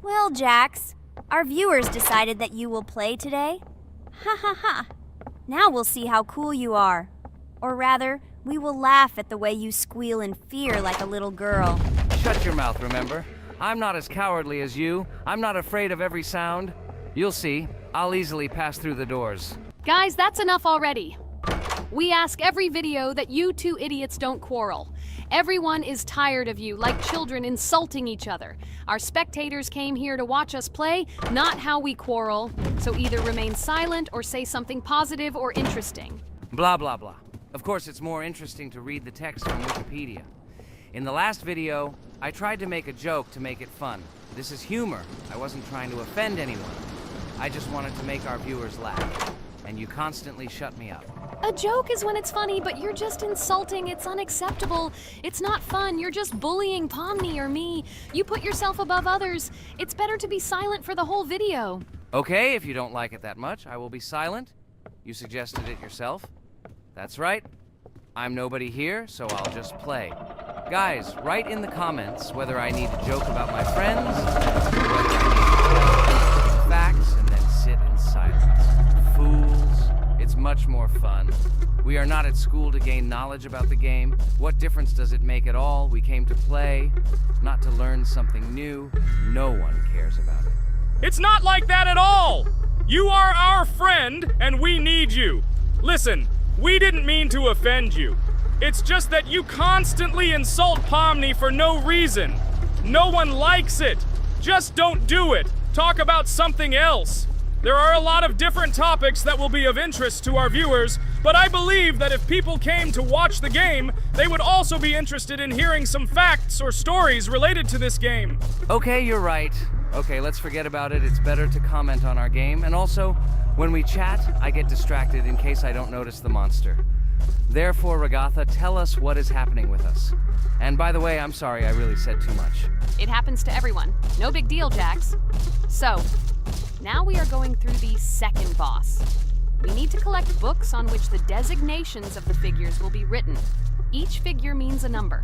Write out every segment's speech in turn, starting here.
Well, Jax, our viewers decided that you will play today. Ha ha ha. Now we'll see how cool you are. Or rather, we will laugh at the way you squeal in fear like a little girl. Shut your mouth, remember? I'm not as cowardly as you. I'm not afraid of every sound. You'll see. I'll easily pass through the doors. Guys, that's enough already. We ask every video that you two idiots don't quarrel. Everyone is tired of you, like children insulting each other. Our spectators came here to watch us play, not how we quarrel. So either remain silent or say something positive or interesting. Blah, blah, blah. Of course, it's more interesting to read the text from Wikipedia. In the last video, I tried to make a joke to make it fun. This is humor. I wasn't trying to offend anyone. I just wanted to make our viewers laugh. And you constantly shut me up. A joke is when it's funny, but you're just insulting. It's unacceptable. It's not fun. You're just bullying Pomni or me. You put yourself above others. It's better to be silent for the whole video. Okay, if you don't like it that much, I will be silent. You suggested it yourself. That's right. I'm nobody here, so I'll just play. Guys, write in the comments whether I need to joke about my friends, or whether I need to facts and then sit in silence. Fools. It's much more fun. We are not at school to gain knowledge about the game. What difference does it make at all? We came to play, not to learn something new. No one cares about it. It's not like that at all! You are our friend, and we need you. Listen, we didn't mean to offend you. It's just that you constantly insult Pomni for no reason. No one likes it. Just don't do it. Talk about something else. There are a lot of different topics that will be of interest to our viewers, but I believe that if people came to watch the game, they would also be interested in hearing some facts or stories related to this game. Okay, you're right. Okay, let's forget about it. It's better to comment on our game. And also, when we chat, I get distracted in case I don't notice the monster. Therefore, Ragatha, tell us what is happening with us. And by the way, I'm sorry, I really said too much. It happens to everyone. No big deal, Jax. So, now we are going through the second boss. We need to collect books on which the designations of the figures will be written. Each figure means a number.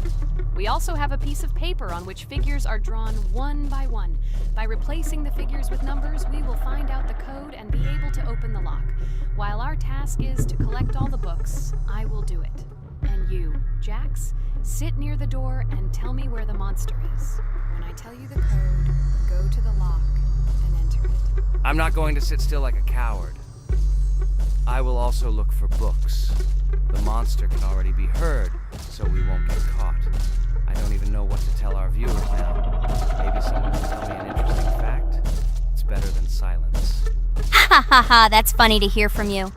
We also have a piece of paper on which figures are drawn one by one. By replacing the figures with numbers, we will find out the code and be able to open the lock. While our task is to collect all the books, I will do it. And you, Jax, sit near the door and tell me where the monster is. When I tell you the code, go to the lock and enter it. I'm not going to sit still like a coward. I will also look for books. The monster can already be heard, so we won't get caught. I don't even know what to tell our viewers now. Maybe someone can tell me an interesting fact? It's better than silence. Ha ha ha, that's funny to hear from you.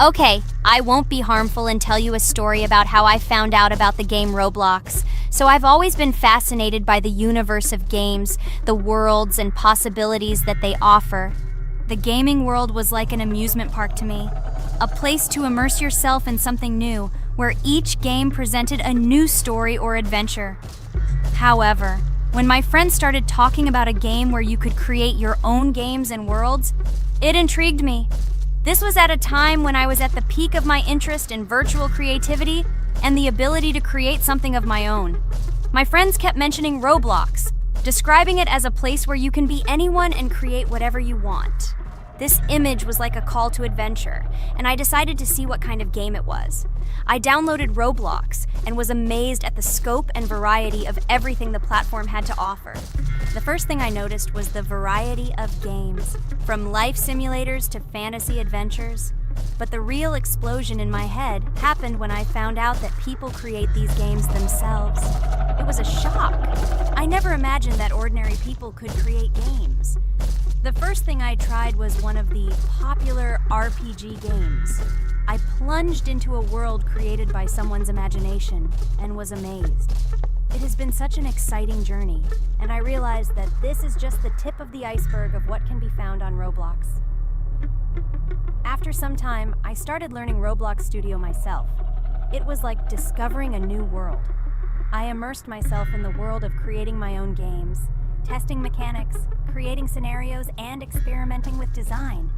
Okay, I won't be harmful and tell you a story about how I found out about the game Roblox. So I've always been fascinated by the universe of games, the worlds and possibilities that they offer. The gaming world was like an amusement park to me, a place to immerse yourself in something new, where each game presented a new story or adventure. However, when my friends started talking about a game where you could create your own games and worlds, it intrigued me. This was at a time when I was at the peak of my interest in virtual creativity and the ability to create something of my own. My friends kept mentioning Roblox, describing it as a place where you can be anyone and create whatever you want. This image was like a call to adventure, and I decided to see what kind of game it was. I downloaded Roblox and was amazed at the scope and variety of everything the platform had to offer. The first thing I noticed was the variety of games, from life simulators to fantasy adventures. But the real explosion in my head happened when I found out that people create these games themselves. It was a shock. I never imagined that ordinary people could create games. The first thing I tried was one of the popular RPG games. I plunged into a world created by someone's imagination and was amazed. It has been such an exciting journey, and I realized that this is just the tip of the iceberg of what can be found on Roblox. After some time, I started learning Roblox Studio myself. It was like discovering a new world. I immersed myself in the world of creating my own games, testing mechanics, creating scenarios, and experimenting with design.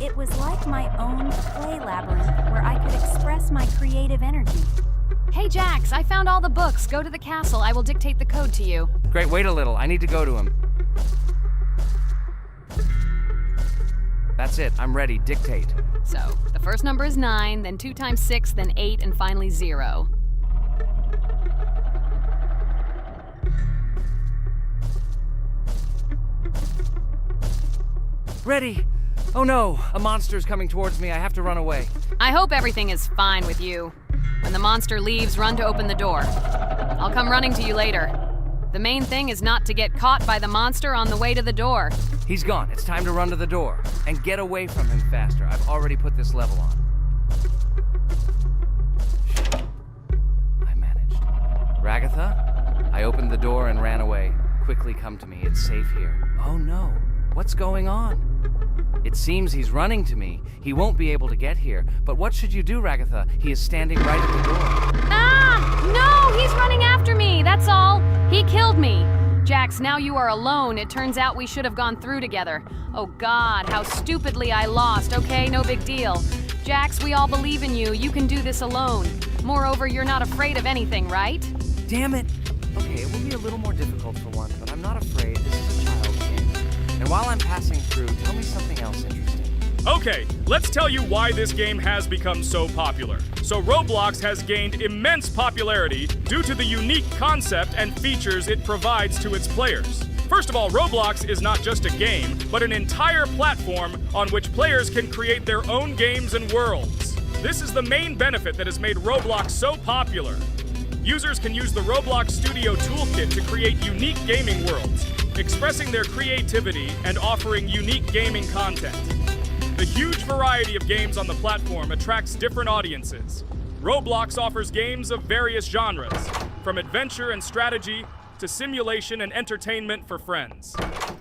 It was like my own play labyrinth where I could express my creative energy. Hey Jax, I found all the books. Go to the castle. I will dictate the code to you. Great, wait a little. I need to go to him. That's it. I'm ready. Dictate. So, the first number is 9, then 2 times 6, then 8, and finally 0. Ready. Oh no, a monster's coming towards me. I have to run away. I hope everything is fine with you. When the monster leaves, run to open the door. I'll come running to you later. The main thing is not to get caught by the monster on the way to the door. He's gone. It's time to run to the door. And get away from him faster. I've already put this level on. I managed. Ragatha? I opened the door and ran away. Quickly come to me. It's safe here. Oh no. What's going on? It seems he's running to me. He won't be able to get here. But what should you do, Ragatha? He is standing right at the door. Ah! No! He's running after me! That's all! He killed me! Jax, now you are alone. It turns out we should have gone through together. Oh God, how stupidly I lost. Okay, no big deal. Jax, we all believe in you. You can do this alone. Moreover, you're not afraid of anything, right? Damn it! Okay, it will be a little more difficult for one, but I'm not afraid. This is a child's game. And while I'm passing through, tell me something else interesting. Okay, let's tell you why this game has become so popular. So Roblox has gained immense popularity due to the unique concept and features it provides to its players. First of all, Roblox is not just a game, but an entire platform on which players can create their own games and worlds. This is the main benefit that has made Roblox so popular. Users can use the Roblox Studio Toolkit to create unique gaming worlds, expressing their creativity and offering unique gaming content. The huge variety of games on the platform attracts different audiences. Roblox offers games of various genres, from adventure and strategy to simulation and entertainment for friends.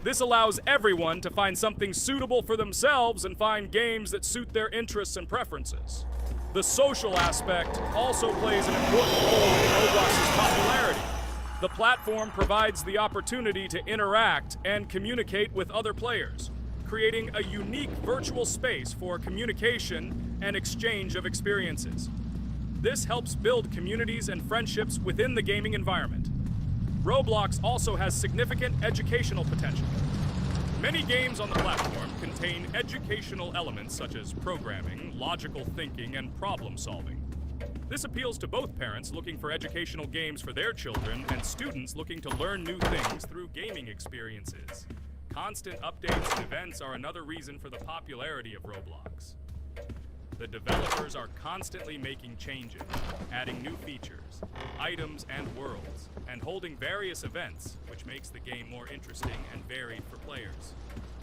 This allows everyone to find something suitable for themselves and find games that suit their interests and preferences. The social aspect also plays an important role in Roblox's popularity. The platform provides the opportunity to interact and communicate with other players, creating a unique virtual space for communication and exchange of experiences. This helps build communities and friendships within the gaming environment. Roblox also has significant educational potential. Many games on the platform contain educational elements such as programming, logical thinking, and problem solving. This appeals to both parents looking for educational games for their children and students looking to learn new things through gaming experiences. Constant updates and events are another reason for the popularity of Roblox. The developers are constantly making changes, adding new features, items, and worlds, and holding various events, which makes the game more interesting and varied for players.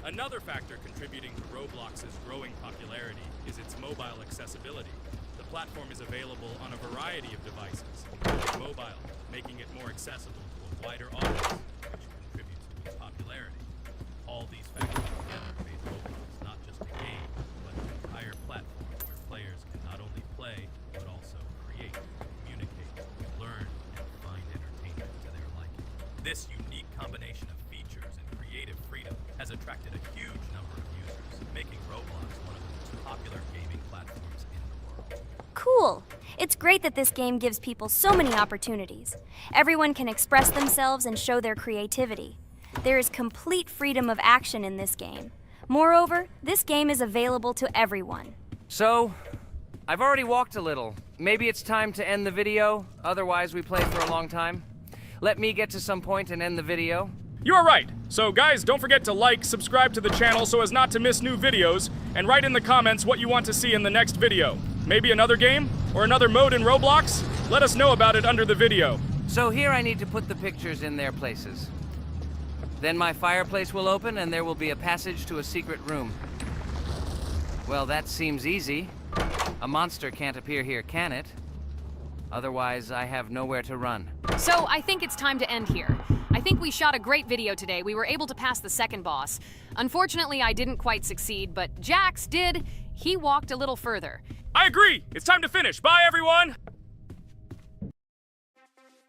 Another factor contributing to Roblox's growing popularity is its mobile accessibility. The platform is available on a variety of devices, including mobile, making it more accessible to a wider audience, which contributes to its popularity. All these factors together made Roblox not just a game, but an entire platform where players can not only play, but also create, communicate, learn, and find entertainment to their liking. This unique combination of features and creative freedom has attracted a huge number of users, making Roblox one of the most popular gaming platforms in the world. Cool. It's great that this game gives people so many opportunities. Everyone can express themselves and show their creativity. There is complete freedom of action in this game. Moreover, this game is available to everyone. So, I've already walked a little. Maybe it's time to end the video, otherwise we play for a long time. Let me get to some point and end the video. You are right. So guys, don't forget to like, subscribe to the channel so as not to miss new videos, and write in the comments what you want to see in the next video. Maybe another game? Or another mode in Roblox? Let us know about it under the video. So here I need to put the pictures in their places. Then my fireplace will open and there will be a passage to a secret room. Well, that seems easy. A monster can't appear here, can it? Otherwise, I have nowhere to run. So I think it's time to end here. I think we shot a great video today. We were able to pass the second boss. Unfortunately, I didn't quite succeed, but Jax did. He walked a little further. I agree! It's time to finish. Bye, everyone!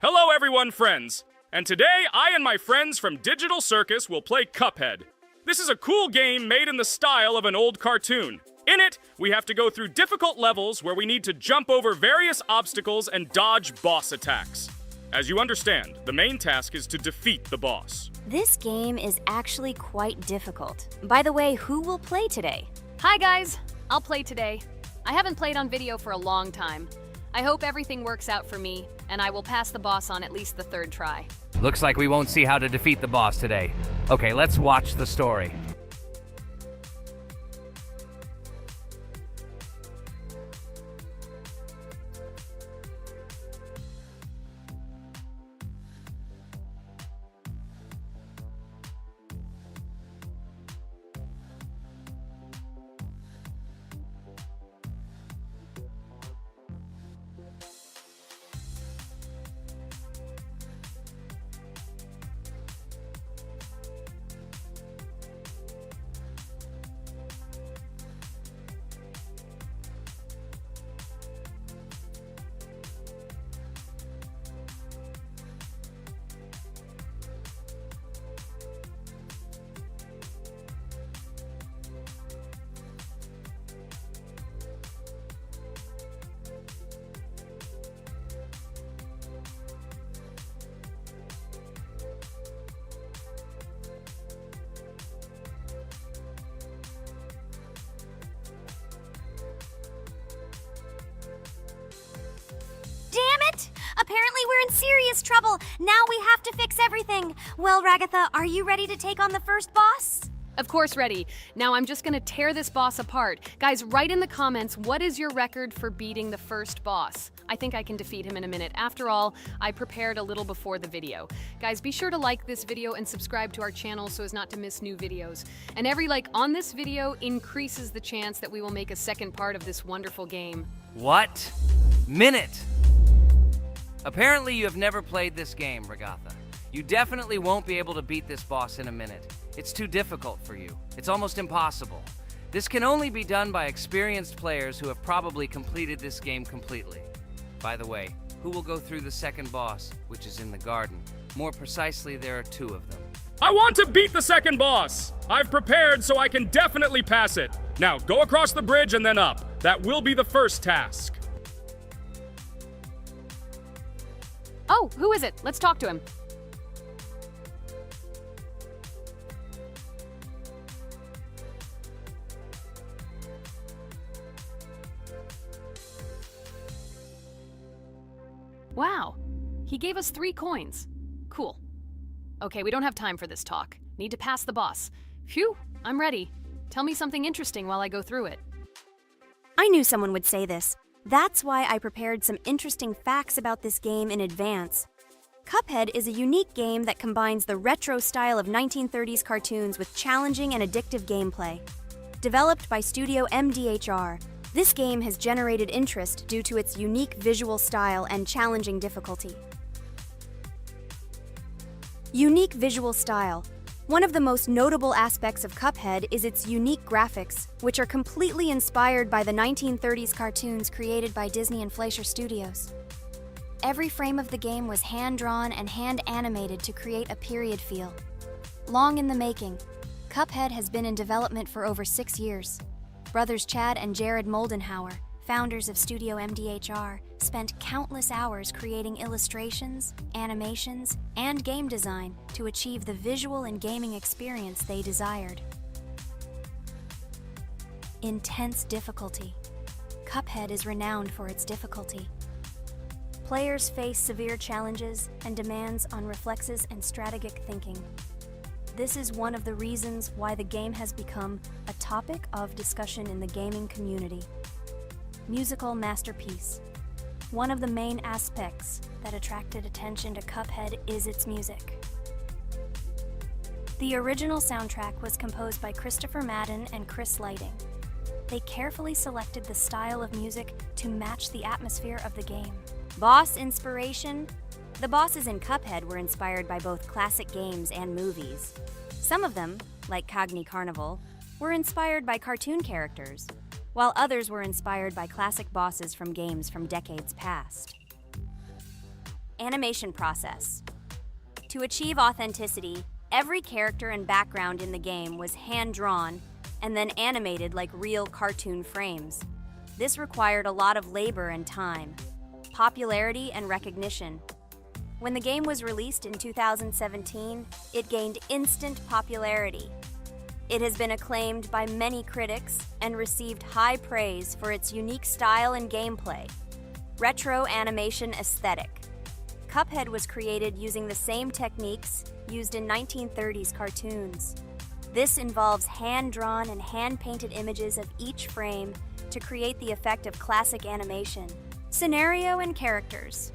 Hello, everyone, friends. And today, I and my friends from Digital Circus will play Cuphead. This is a cool game made in the style of an old cartoon. In it, we have to go through difficult levels where we need to jump over various obstacles and dodge boss attacks. As you understand, the main task is to defeat the boss. This game is actually quite difficult. By the way, who will play today? Hi guys, I'll play today. I haven't played on video for a long time. I hope everything works out for me, and I will pass the boss on at least the third try. Looks like we won't see how to defeat the boss today. Okay, let's watch the story. Damn it! Apparently we're in serious trouble. Now we have to fix everything. Well, Ragatha, are you ready to take on the first boss? Of course, ready. Now I'm just gonna tear this boss apart. Guys, write in the comments, what is your record for beating the first boss? I think I can defeat him in a minute. After all, I prepared a little before the video. Guys, be sure to like this video and subscribe to our channel so as not to miss new videos. And every like on this video increases the chance that we will make a second part of this wonderful game. What? Minute! Apparently you have never played this game, Ragatha. You definitely won't be able to beat this boss in a minute. It's too difficult for you. It's almost impossible. This can only be done by experienced players who have probably completed this game completely. By the way, who will go through the second boss, which is in the garden? More precisely, there are two of them. I want to beat the second boss! I've prepared so I can definitely pass it. Now, go across the bridge and then up. That will be the first task. Oh, who is it? Let's talk to him. Wow, he gave us 3 coins. Cool. Okay, we don't have time for this talk. Need to pass the boss. Phew, I'm ready. Tell me something interesting while I go through it. I knew someone would say this. That's why I prepared some interesting facts about this game in advance. Cuphead is a unique game that combines the retro style of 1930s cartoons with challenging and addictive gameplay. Developed by Studio MDHR, this game has generated interest due to its unique visual style and challenging difficulty. Unique visual style. One of the most notable aspects of Cuphead is its unique graphics, which are completely inspired by the 1930s cartoons created by Disney and Fleischer Studios. Every frame of the game was hand-drawn and hand-animated to create a period feel. Long in the making, Cuphead has been in development for over 6 years. Brothers Chad and Jared Moldenhauer, founders of Studio MDHR, spent countless hours creating illustrations, animations, and game design to achieve the visual and gaming experience they desired. Intense difficulty. Cuphead is renowned for its difficulty. Players face severe challenges and demands on reflexes and strategic thinking. This is one of the reasons why the game has become a topic of discussion in the gaming community. Musical masterpiece. One of the main aspects that attracted attention to Cuphead is its music. The original soundtrack was composed by Christopher Madden and Chris Lighting. They carefully selected the style of music to match the atmosphere of the game. Boss inspiration. The bosses in Cuphead were inspired by both classic games and movies. Some of them, like Cogni Carnival, were inspired by cartoon characters, while others were inspired by classic bosses from games from decades past. Animation process. To achieve authenticity, every character and background in the game was hand-drawn and then animated like real cartoon frames. This required a lot of labor and time, popularity and recognition. When the game was released in 2017, it gained instant popularity. It has been acclaimed by many critics and received high praise for its unique style and gameplay. Retro animation aesthetic. Cuphead was created using the same techniques used in 1930s cartoons. This involves hand-drawn and hand-painted images of each frame to create the effect of classic animation. Scenario and characters.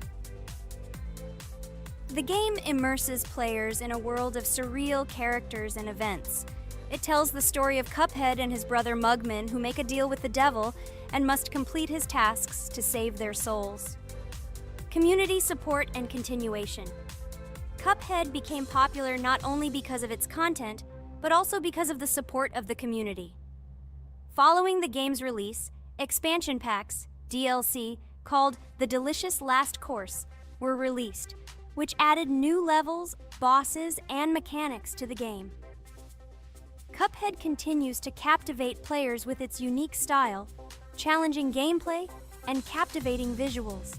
The game immerses players in a world of surreal characters and events. It tells the story of Cuphead and his brother Mugman, who make a deal with the devil and must complete his tasks to save their souls. Community support and continuation. Cuphead became popular not only because of its content, but also because of the support of the community. Following the game's release, expansion packs, DLC, called The Delicious Last Course, were released, which added new levels, bosses, and mechanics to the game. Cuphead continues to captivate players with its unique style, challenging gameplay, and captivating visuals.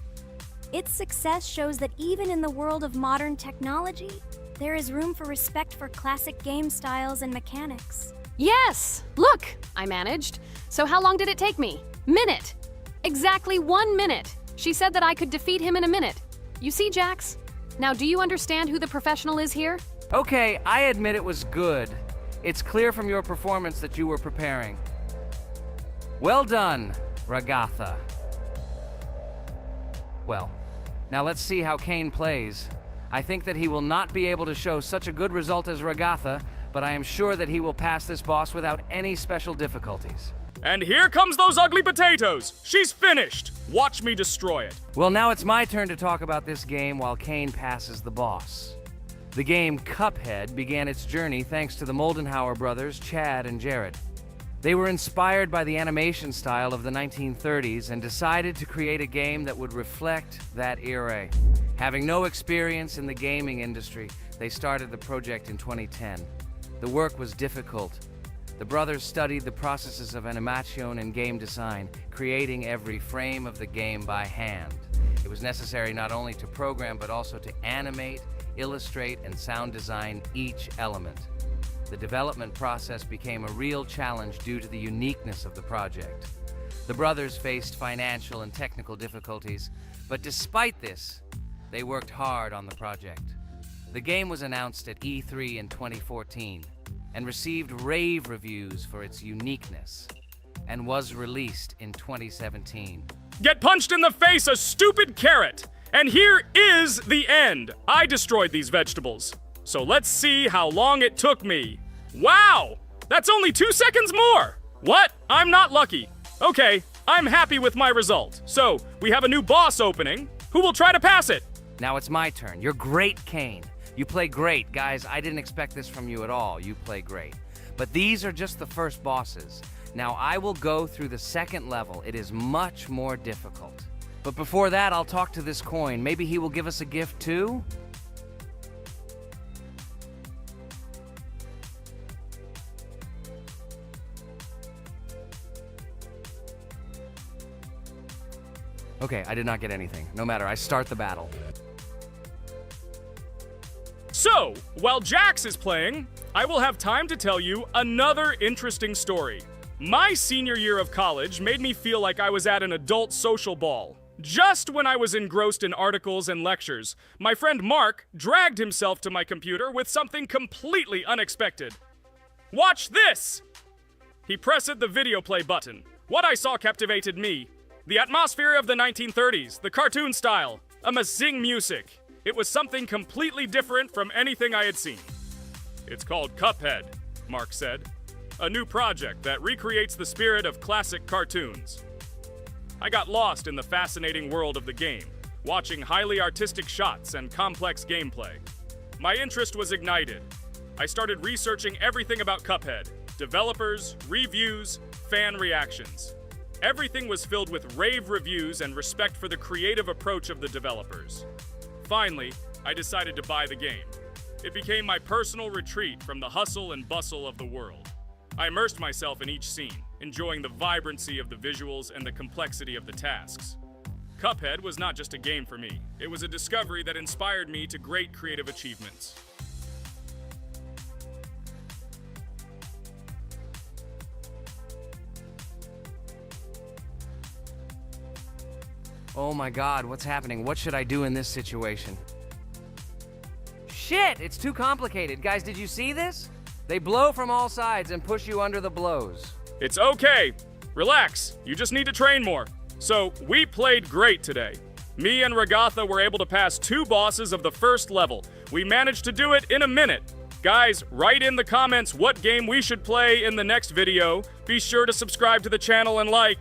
Its success shows that even in the world of modern technology, there is room for respect for classic game styles and mechanics. Yes! Look! I managed. So how long did it take me? Minute! Exactly 1 minute! She said that I could defeat him in a minute. You see, Jax? Now, do you understand who the professional is here? Okay, I admit it was good. It's clear from your performance that you were preparing. Well done, Ragatha. Well, now let's see how Kane plays. I think that he will not be able to show such a good result as Ragatha, but I am sure that he will pass this boss without any special difficulties. And here comes those ugly potatoes! She's finished! Watch me destroy it. Well, now it's my turn to talk about this game while Kane passes the boss. The game Cuphead began its journey thanks to the Moldenhauer brothers, Chad and Jared. They were inspired by the animation style of the 1930s and decided to create a game that would reflect that era. Having no experience in the gaming industry, they started the project in 2010. The work was difficult. The brothers studied the processes of animation and game design, creating every frame of the game by hand. It was necessary not only to program but also to animate, illustrate, and sound design each element. The development process became a real challenge due to the uniqueness of the project. The brothers faced financial and technical difficulties, but despite this, they worked hard on the project. The game was announced at E3 in 2014 and received rave reviews for its uniqueness, and was released in 2017. Get punched in the face, a stupid carrot! And here is the end. I destroyed these vegetables. So let's see how long it took me. Wow! That's only 2 seconds more! What? I'm not lucky. Okay, I'm happy with my result. So, we have a new boss opening. Who will try to pass it? Now it's my turn. You're great, Kane. You play great. Guys, I didn't expect this from you at all. You play great. But these are just the first bosses. Now I will go through the second level. It is much more difficult. But before that, I'll talk to this coin. Maybe he will give us a gift too? Okay, I did not get anything. No matter, I start the battle. So, while Jax is playing, I will have time to tell you another interesting story. My senior year of college made me feel like I was at an adult social ball. Just when I was engrossed in articles and lectures, my friend Mark dragged himself to my computer with something completely unexpected. Watch this! He pressed the video play button. What I saw captivated me. The atmosphere of the 1930s, the cartoon style, amazing music. It was something completely different from anything I had seen. It's called Cuphead, Mark said. A new project that recreates the spirit of classic cartoons. I got lost in the fascinating world of the game, watching highly artistic shots and complex gameplay. My interest was ignited. I started researching everything about Cuphead, developers, reviews, fan reactions. Everything was filled with rave reviews and respect for the creative approach of the developers. Finally, I decided to buy the game. It became my personal retreat from the hustle and bustle of the world. I immersed myself in each scene, enjoying the vibrancy of the visuals and the complexity of the tasks. Cuphead was not just a game for me, it was a discovery that inspired me to great creative achievements. Oh my god, what's happening? What should I do in this situation? Shit, it's too complicated. Guys, did you see this? They blow from all sides and push you under the blows. It's okay. Relax. You just need to train more. So, we played great today. Me and Ragatha were able to pass 2 bosses of the first level. We managed to do it in a minute. Guys, write in the comments what game we should play in the next video. Be sure to subscribe to the channel and like.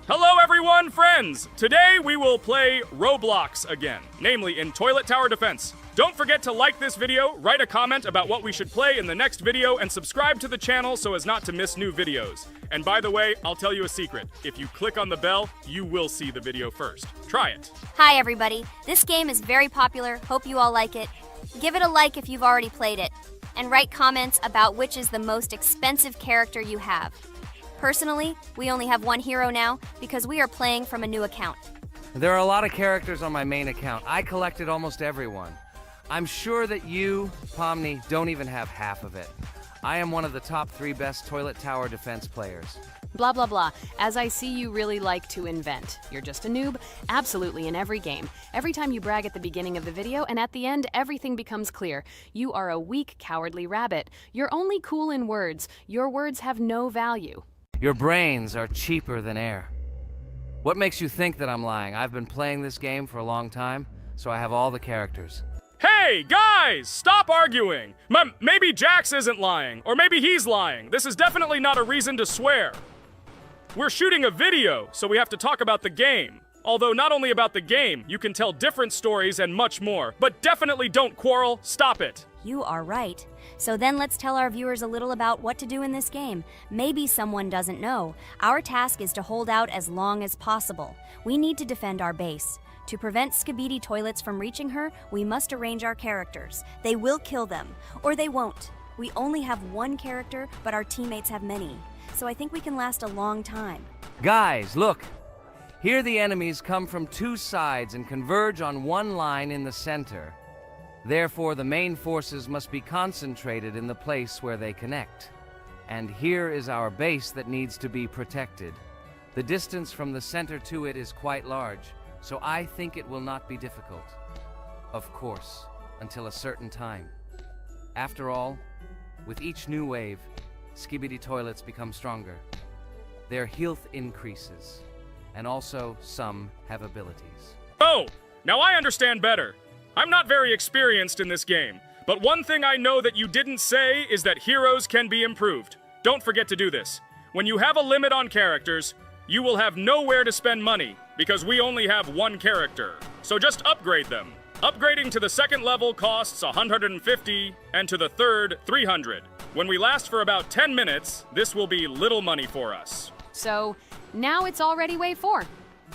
Hello everyone, friends! Today we will play Roblox again, namely in Toilet Tower Defense. Don't forget to like this video, write a comment about what we should play in the next video, and subscribe to the channel so as not to miss new videos. And by the way, I'll tell you a secret. If you click on the bell, you will see the video first. Try it. Hi, everybody. This game is very popular. Hope you all like it. Give it a like if you've already played it. And write comments about which is the most expensive character you have. Personally, we only have one hero now because we are playing from a new account. There are a lot of characters on my main account. I collected almost everyone. I'm sure that you, Pomni, don't even have half of it. I am one of the top 3 best Toilet Tower Defense players. Blah, blah, blah. As I see you really like to invent. You're just a noob? Absolutely, in every game. Every time you brag at the beginning of the video, and at the end, everything becomes clear. You are a weak, cowardly rabbit. You're only cool in words. Your words have no value. Your brains are cheaper than air. What makes you think that I'm lying? I've been playing this game for a long time, so I have all the characters. Hey, guys! Stop arguing! Maybe Jax isn't lying, or maybe he's lying. This is definitely not a reason to swear. We're shooting a video, so we have to talk about the game. Although not only about the game, you can tell different stories and much more. But definitely don't quarrel. Stop it. You are right. So then let's tell our viewers a little about what to do in this game. Maybe someone doesn't know. Our task is to hold out as long as possible. We need to defend our base. To prevent Skibidi Toilets from reaching her, we must arrange our characters. They will kill them, or they won't. We only have one character, but our teammates have many. So I think we can last a long time. Guys, look! Here the enemies come from 2 sides and converge on one line in the center. Therefore, the main forces must be concentrated in the place where they connect. And here is our base that needs to be protected. The distance from the center to it is quite large, so I think it will not be difficult. Of course, until a certain time. After all, with each new wave, Skibidi Toilets become stronger. Their health increases, and also some have abilities. Oh, now I understand better. I'm not very experienced in this game, but one thing I know that you didn't say is that heroes can be improved. Don't forget to do this. When you have a limit on characters, you will have nowhere to spend money, because we only have one character. So just upgrade them. Upgrading to the 2nd level costs 150, and to the 3rd, 300. When we last for about 10 minutes, this will be little money for us. So, now it's already wave 4.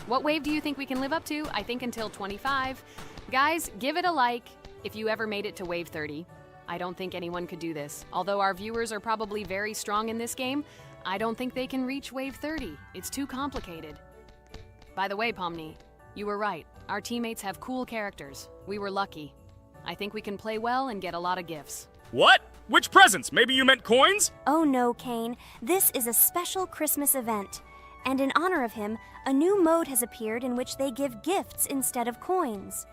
What wave do you think we can live up to? I think until 25. Guys, give it a like if you ever made it to wave 30. I don't think anyone could do this. Although our viewers are probably very strong in this game, I don't think they can reach wave 30. It's too complicated. By the way, Pomni, you were right. Our teammates have cool characters. We were lucky. I think we can play well and get a lot of gifts. What? Which presents? Maybe you meant coins? Oh no, Kane. This is a special Christmas event. And in honor of him, a new mode has appeared in which they give gifts instead of coins.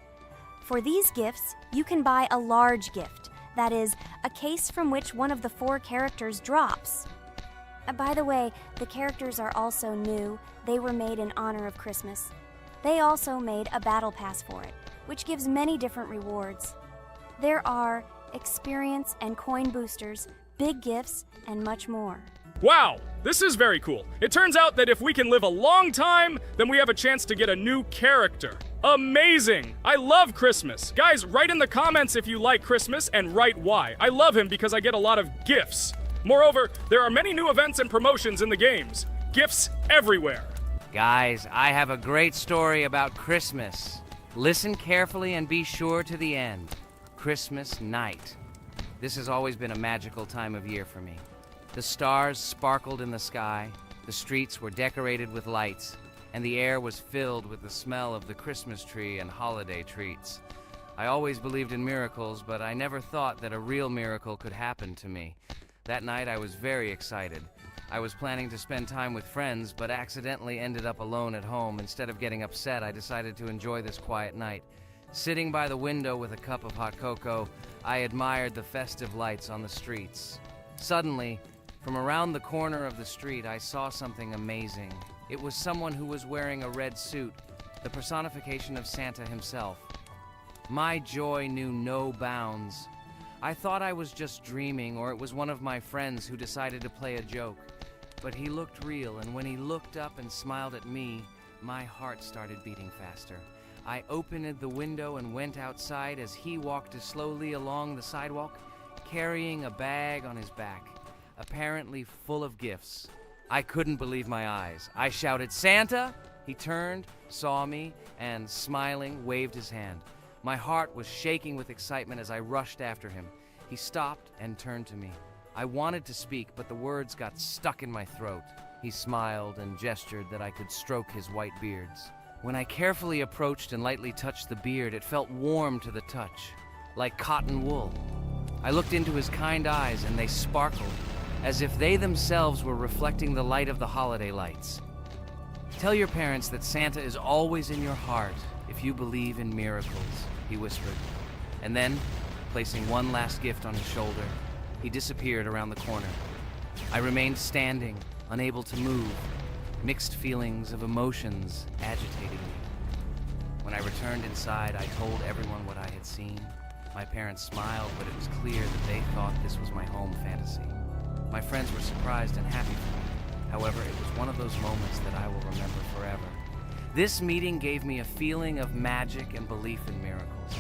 For these gifts, you can buy a large gift. That is, a case from which one of the 4 characters drops. By the way, the characters are also new. They were made in honor of Christmas. They also made a battle pass for it, which gives many different rewards. There are experience and coin boosters, big gifts, and much more. Wow, this is very cool. It turns out that if we can live a long time, then we have a chance to get a new character. Amazing! I love Christmas. Guys, write in the comments if you like Christmas and write why. I love him because I get a lot of gifts. Moreover, there are many new events and promotions in the games. Gifts everywhere. Guys, I have a great story about Christmas. Listen carefully and be sure to the end. Christmas night. This has always been a magical time of year for me. The stars sparkled in the sky, the streets were decorated with lights, and the air was filled with the smell of the Christmas tree and holiday treats. I always believed in miracles, but I never thought that a real miracle could happen to me. That night I was very excited. I was planning to spend time with friends, but accidentally ended up alone at home. Instead of getting upset, I decided to enjoy this quiet night. Sitting by the window with a cup of hot cocoa, I admired the festive lights on the streets. Suddenly, from around the corner of the street, I saw something amazing. It was someone who was wearing a red suit, the personification of Santa himself. My joy knew no bounds. I thought I was just dreaming, or it was one of my friends who decided to play a joke. But he looked real, and when he looked up and smiled at me, my heart started beating faster. I opened the window and went outside as he walked slowly along the sidewalk, carrying a bag on his back, apparently full of gifts. I couldn't believe my eyes. I shouted, "Santa!" He turned, saw me, and smiling, waved his hand. My heart was shaking with excitement as I rushed after him. He stopped and turned to me. I wanted to speak, but the words got stuck in my throat. He smiled and gestured that I could stroke his white beards. When I carefully approached and lightly touched the beard, it felt warm to the touch, like cotton wool. I looked into his kind eyes, and they sparkled, as if they themselves were reflecting the light of the holiday lights. "Tell your parents that Santa is always in your heart if you believe in miracles," he whispered. And then, placing one last gift on his shoulder, he disappeared around the corner. I remained standing, unable to move, mixed feelings of emotions agitating me. When I returned inside, I told everyone what I had seen. My parents smiled, but it was clear that they thought this was my home fantasy. My friends were surprised and happy for me. However, it was one of those moments that I will remember forever. This meeting gave me a feeling of magic and belief in miracles.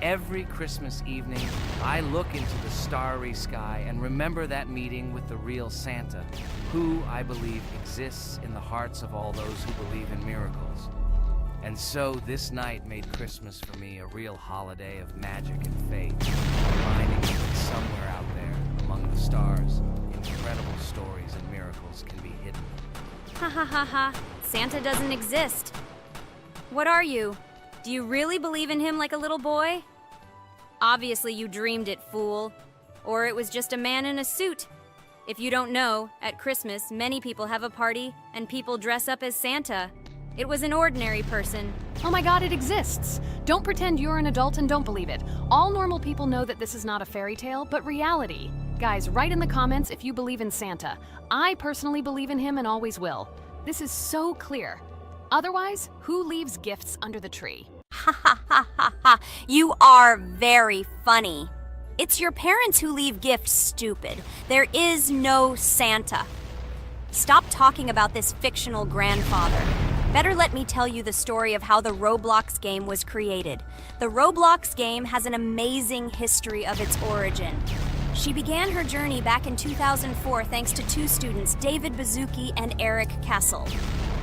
Every Christmas evening, I look into the starry sky and remember that meeting with the real Santa, who, I believe, exists in the hearts of all those who believe in miracles. And so this night made Christmas for me a real holiday of magic and faith, reminding me that somewhere out there, among the stars, incredible stories and miracles can be hidden. Ha ha ha ha. Santa doesn't exist. What are you? Do you really believe in him like a little boy? Obviously you dreamed it, fool. Or it was just a man in a suit. If you don't know, at Christmas, many people have a party and people dress up as Santa. It was an ordinary person. Oh my god, it exists! Don't pretend you're an adult and don't believe it. All normal people know that this is not a fairy tale, but reality. Guys, write in the comments if you believe in Santa. I personally believe in him and always will. This is so clear. Otherwise, who leaves gifts under the tree? Ha ha ha ha ha. You are very funny. It's your parents who leave gifts, stupid. There is no Santa. Stop talking about this fictional grandfather. Better let me tell you the story of how the Roblox game was created. The Roblox game has an amazing history of its origin. She began her journey back in 2004 thanks to two students, David Bazuki and Eric Castle.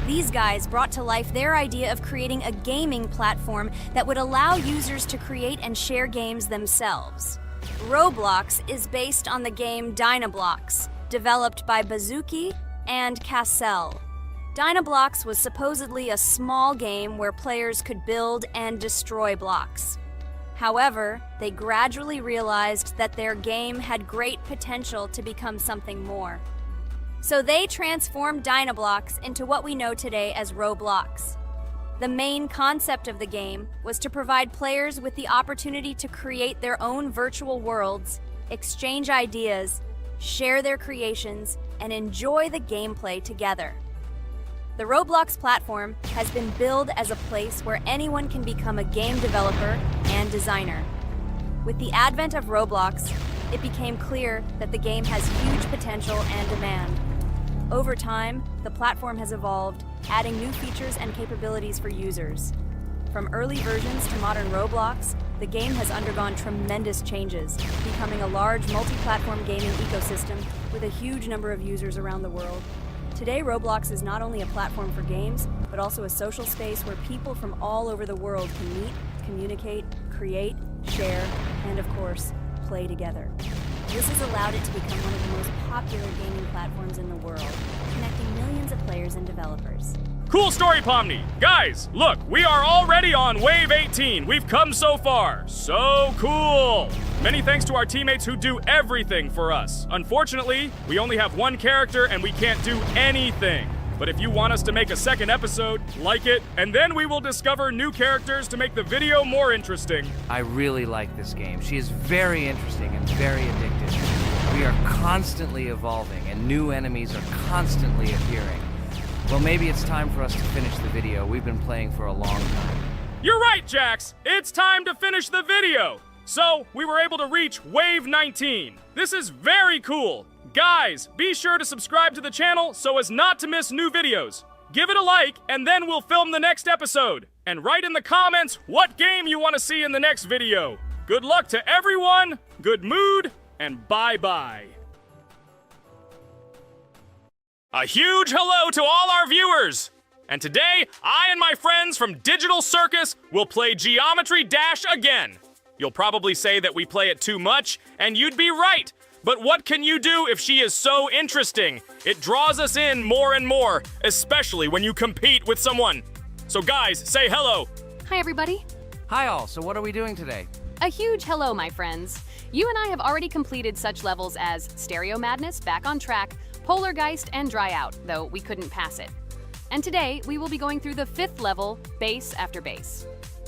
These guys brought to life their idea of creating a gaming platform that would allow users to create and share games themselves. Roblox is based on the game Dynablox, developed by Bazuki and Castle. Dynablox was supposedly a small game where players could build and destroy blocks. However, they gradually realized that their game had great potential to become something more. So they transformed Dynablox into what we know today as Roblox. The main concept of the game was to provide players with the opportunity to create their own virtual worlds, exchange ideas, share their creations, and enjoy the gameplay together. The Roblox platform has been billed as a place where anyone can become a game developer and designer. With the advent of Roblox, it became clear that the game has huge potential and demand. Over time, the platform has evolved, adding new features and capabilities for users. From early versions to modern Roblox, the game has undergone tremendous changes, becoming a large multi-platform gaming ecosystem with a huge number of users around the world. Today, Roblox is not only a platform for games, but also a social space where people from all over the world can meet, communicate, create, share, and of course, play together. This has allowed it to become one of the most popular gaming platforms in the world, connecting millions of players and developers. Cool story, Pomni. Guys, look, we are already on Wave 18. We've come so far. So cool. Many thanks to our teammates who do everything for us. Unfortunately, we only have one character and we can't do anything. But if you want us to make a second episode, like it, and then we will discover new characters to make the video more interesting. I really like this game. She is very interesting and very addictive. We are constantly evolving and new enemies are constantly appearing. Well, maybe it's time for us to finish the video. We've been playing for a long time. You're right, Jax. It's time to finish the video. So, we were able to reach Wave 19. This is very cool. Guys, be sure to subscribe to the channel so as not to miss new videos. Give it a like, and then we'll film the next episode. And write in the comments what game you want to see in the next video. Good luck to everyone, good mood, and bye-bye. A huge hello to all our viewers! And today, I and my friends from Digital Circus will play Geometry Dash again. You'll probably say that we play it too much, and you'd be right. But what can you do if she is so interesting? It draws us in more and more, especially when you compete with someone. So guys, say hello. Hi, everybody. Hi all, so what are we doing today? A huge hello, my friends. You and I have already completed such levels as Stereo Madness, Back on Track, Polargeist, and Dry Out, though we couldn't pass it. And today, we will be going through the 5th level, Base After Base.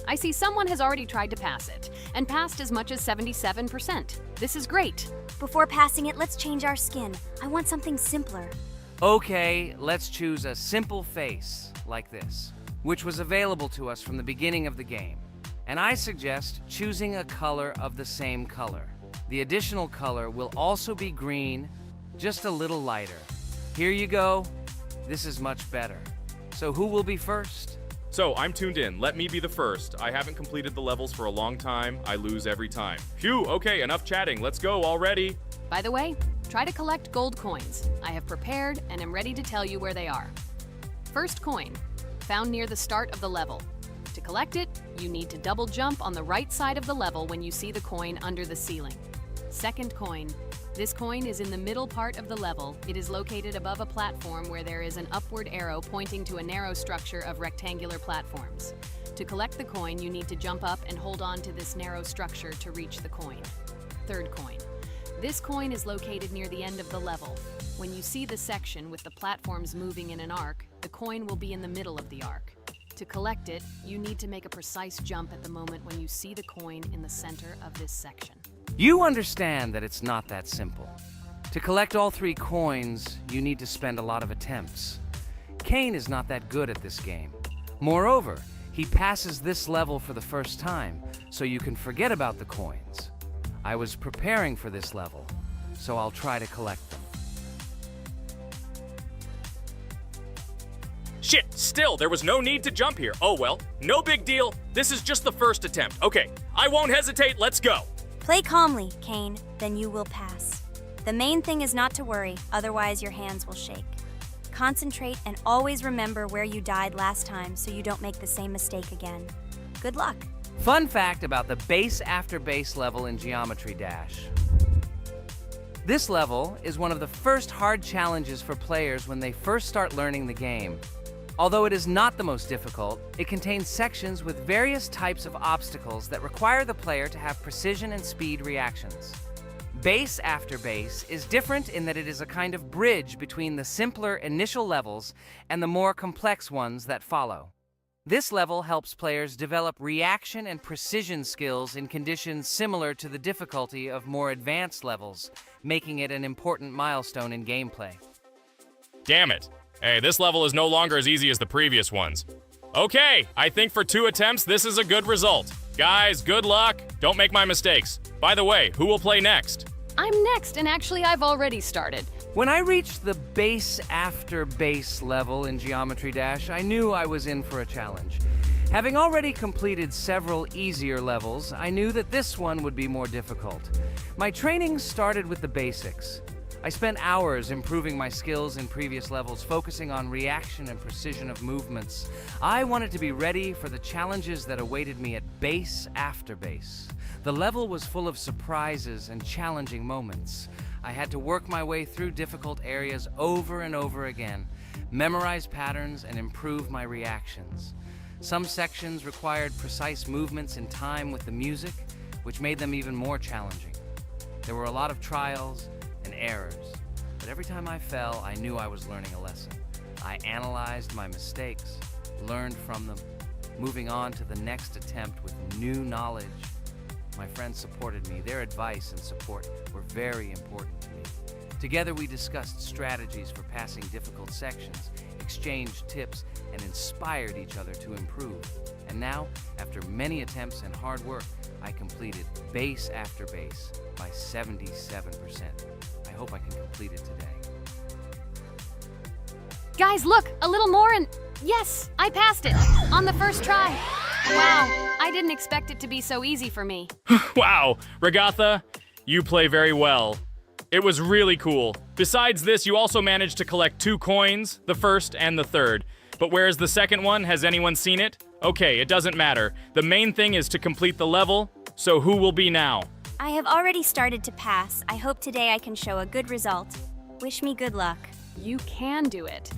I see someone has already tried to pass it, and passed as much as 77%. This is great. Before passing it, let's change our skin. I want something simpler. Okay, let's choose a simple face, like this, which was available to us from the beginning of the game. And I suggest choosing a color of the same color. The additional color will also be green, just a little lighter. Here you go. This is much better. So who will be first? So, I'm tuned in. Let me be the first. I haven't completed the levels for a long time. I lose every time. Phew, okay, enough chatting. Let's go already. By the way, try to collect gold coins. I have prepared and am ready to tell you where they are. First coin, found near the start of the level. To collect it, you need to double jump on the right side of the level when you see the coin under the ceiling. Second coin. This coin is in the middle part of the level. It is located above a platform where there is an upward arrow pointing to a narrow structure of rectangular platforms. To collect the coin, you need to jump up and hold on to this narrow structure to reach the coin. Third coin. This coin is located near the end of the level. When you see the section with the platforms moving in an arc, the coin will be in the middle of the arc. To collect it, you need to make a precise jump at the moment when you see the coin in the center of this section. You understand that it's not that simple. To collect all 3 coins, you need to spend a lot of attempts. Kane is not that good at this game. Moreover, he passes this level for the first time, so you can forget about the coins. I was preparing for this level, so I'll try to collect them. Shit, still, there was no need to jump here. Oh well, no big deal. This is just the first attempt. Okay, I won't hesitate, let's go. Play calmly, Kane, then you will pass. The main thing is not to worry, otherwise your hands will shake. Concentrate and always remember where you died last time so you don't make the same mistake again. Good luck. Fun fact about the Base After Base level in Geometry Dash. This level is one of the first hard challenges for players when they first start learning the game. Although it is not the most difficult, it contains sections with various types of obstacles that require the player to have precision and speed reactions. Base After Base is different in that it is a kind of bridge between the simpler initial levels and the more complex ones that follow. This level helps players develop reaction and precision skills in conditions similar to the difficulty of more advanced levels, making it an important milestone in gameplay. Damn it. Hey, this level is no longer as easy as the previous ones. Okay, I think for 2 attempts, this is a good result. Guys, good luck. Don't make my mistakes. By the way, who will play next? I'm next, and actually I've already started. When I reached the Base After Base level in Geometry Dash, I knew I was in for a challenge. Having already completed several easier levels, I knew that this one would be more difficult. My training started with the basics. I spent hours improving my skills in previous levels, focusing on reaction and precision of movements. I wanted to be ready for the challenges that awaited me at base after base. The level was full of surprises and challenging moments. I had to work my way through difficult areas over and over again, memorize patterns, and improve my reactions. Some sections required precise movements in time with the music, which made them even more challenging. There were a lot of trials and errors, but every time I fell, I knew I was learning a lesson. I analyzed my mistakes, learned from them, moving on to the next attempt with new knowledge. My friends supported me. Their advice and support were very important to me. Together we discussed strategies for passing difficult sections, exchanged tips, and inspired each other to improve. And now, after many attempts and hard work, I completed base after base by 77%. I hope I can complete it today. Guys, look, a little more and yes, I passed it on the first try. Wow, I didn't expect it to be so easy for me. Wow, Regatha, you play very well. It was really cool. Besides this, you also managed to collect 2 coins, the first and the third. But where's the second one? Has anyone seen it? Okay, it doesn't matter. The main thing is to complete the level, so who will be now? I have already started to pass. I hope today I can show a good result. Wish me good luck. You can do it.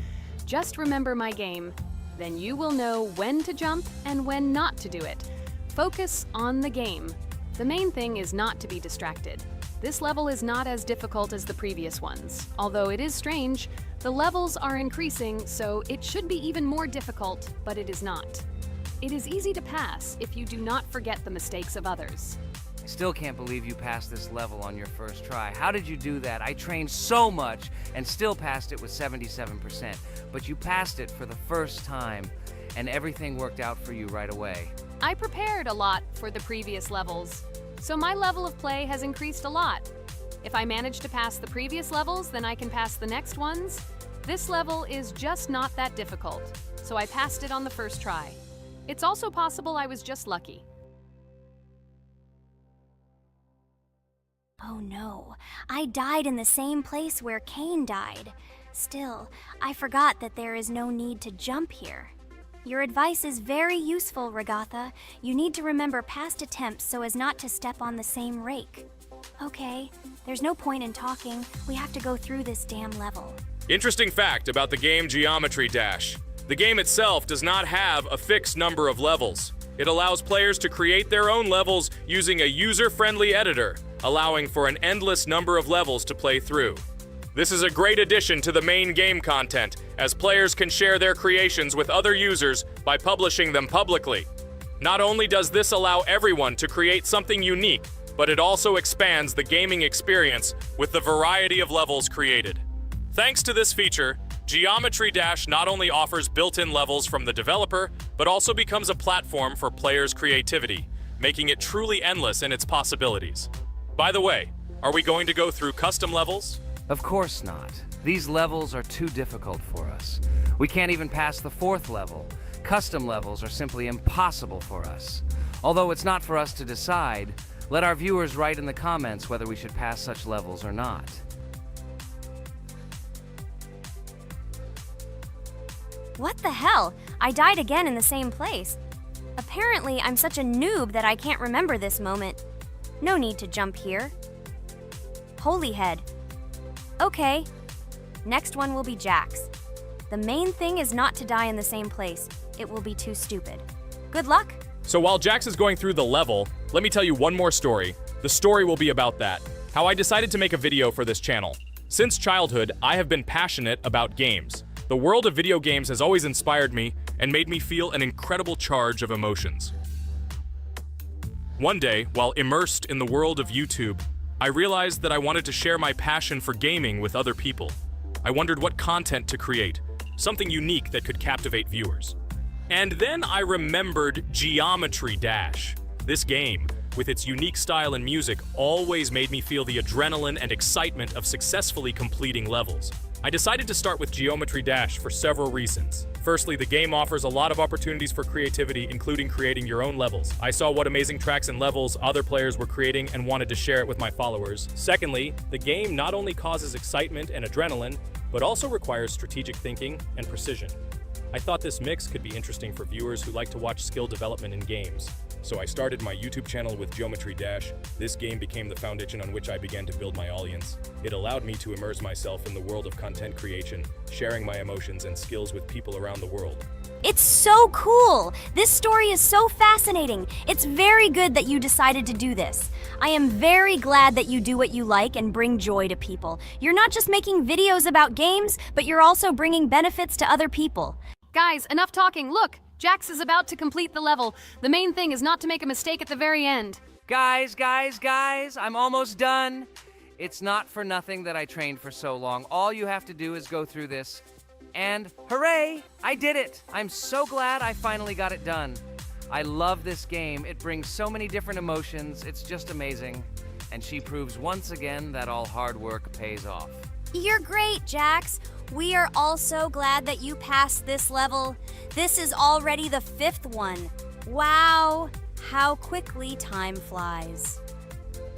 Just remember my game. Then you will know when to jump and when not to do it. Focus on the game. The main thing is not to be distracted. This level is not as difficult as the previous ones. Although it is strange, the levels are increasing, so it should be even more difficult, but it is not. It is easy to pass if you do not forget the mistakes of others. I still can't believe you passed this level on your first try. How did you do that? I trained so much and still passed it with 77%. But you passed it for the first time, and everything worked out for you right away. I prepared a lot for the previous levels, so my level of play has increased a lot. If I manage to pass the previous levels, then I can pass the next ones. This level is just not that difficult, so I passed it on the first try. It's also possible I was just lucky. Oh no, I died in the same place where Cain died. Still, I forgot that there is no need to jump here. Your advice is very useful, Regatha. You need to remember past attempts so as not to step on the same rake. Okay, there's no point in talking. We have to go through this damn level. Interesting fact about the game Geometry Dash. The game itself does not have a fixed number of levels. It allows players to create their own levels using a user-friendly editor, allowing for an endless number of levels to play through. This is a great addition to the main game content, as players can share their creations with other users by publishing them publicly. Not only does this allow everyone to create something unique, but it also expands the gaming experience with the variety of levels created. Thanks to this feature, Geometry Dash not only offers built-in levels from the developer, but also becomes a platform for players' creativity, making it truly endless in its possibilities. By the way, are we going to go through custom levels? Of course not. These levels are too difficult for us. We can't even pass the 4th level. Custom levels are simply impossible for us. Although it's not for us to decide, let our viewers write in the comments whether we should pass such levels or not. What the hell? I died again in the same place. Apparently, I'm such a noob that I can't remember this moment. No need to jump here. Holy head. Okay. Next one will be Jax. The main thing is not to die in the same place. It will be too stupid. Good luck. So while Jax is going through the level, let me tell you one more story. The story will be about that. How I decided to make a video for this channel. Since childhood, I have been passionate about games. The world of video games has always inspired me and made me feel an incredible charge of emotions. One day, while immersed in the world of YouTube, I realized that I wanted to share my passion for gaming with other people. I wondered what content to create, something unique that could captivate viewers. And then I remembered Geometry Dash. This game, with its unique style and music, always made me feel the adrenaline and excitement of successfully completing levels. I decided to start with Geometry Dash for several reasons. Firstly, the game offers a lot of opportunities for creativity, including creating your own levels. I saw what amazing tracks and levels other players were creating and wanted to share it with my followers. Secondly, the game not only causes excitement and adrenaline, but also requires strategic thinking and precision. I thought this mix could be interesting for viewers who like to watch skill development in games. So I started my YouTube channel with Geometry Dash. This game became the foundation on which I began to build my audience. It allowed me to immerse myself in the world of content creation, sharing my emotions and skills with people around the world. It's so cool! This story is so fascinating. It's very good that you decided to do this. I am very glad that you do what you like and bring joy to people. You're not just making videos about games, but you're also bringing benefits to other people. Guys, enough talking. Look, Jax is about to complete the level. The main thing is not to make a mistake at the very end. Guys, I'm almost done. It's not for nothing that I trained for so long. All you have to do is go through this. And hooray, I did it. I'm so glad I finally got it done. I love this game. It brings so many different emotions. It's just amazing. And she proves once again that all hard work pays off. You're great, Jax. We are also glad that you passed this level. This is already the 5th one. Wow, how quickly time flies.